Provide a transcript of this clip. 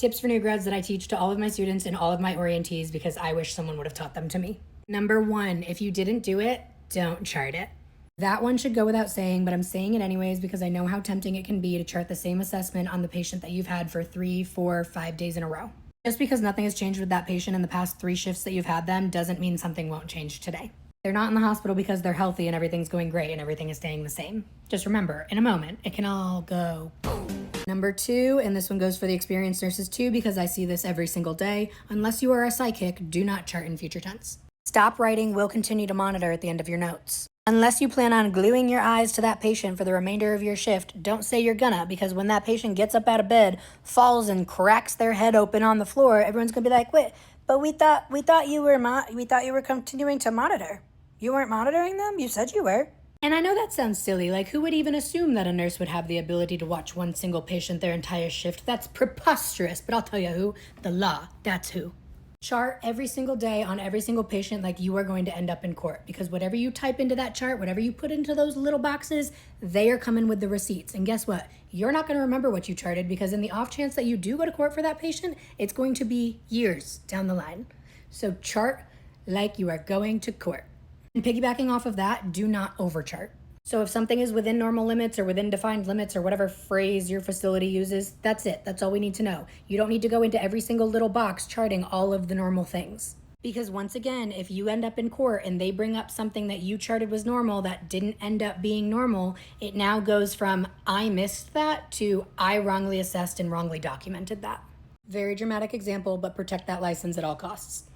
Tips for new grads that I teach to all of my students and all of my orientees because I wish someone would have taught them to me. Number one, if you didn't do it, don't chart it. That one should go without saying, but I'm saying it anyways because I know how tempting it can be to chart the same assessment on the patient that you've had for 3, 4, 5 days in a row. Just because nothing has changed with that patient in the past 3 shifts that you've had them doesn't mean something won't change today. They're not in the hospital because they're healthy and everything's going great and everything is staying the same. Just remember, in a moment, it can all go boom. Number 2, and this one goes for the experienced nurses too because I see this every single day, unless you are a psychic, do not chart in future tense. Stop writing "will continue to monitor" at the end of your notes. Unless you plan on gluing your eyes to that patient for the remainder of your shift, don't say you're gonna, because when that patient gets up out of bed, falls and cracks their head open on the floor, everyone's gonna be like, "Wait, but we thought you were continuing to monitor. You weren't monitoring them? You said you were." And I know that sounds silly, like who would even assume that a nurse would have the ability to watch one single patient their entire shift? That's preposterous, but I'll tell you who, the law, that's who. Chart every single day on every single patient like you are going to end up in court, because whatever you type into that chart, whatever you put into those little boxes, they are coming with the receipts. And guess what? You're not going to remember what you charted, because in the off chance that you do go to court for that patient, it's going to be years down the line. So chart like you are going to court. And piggybacking off of that, do not overchart. So if something is within normal limits or within defined limits or whatever phrase your facility uses, that's it. That's all we need to know. You don't need to go into every single little box charting all of the normal things. Because once again, if you end up in court and they bring up something that you charted was normal that didn't end up being normal, it now goes from "I missed that" to "I wrongly assessed and wrongly documented that." Very dramatic example, but protect that license at all costs.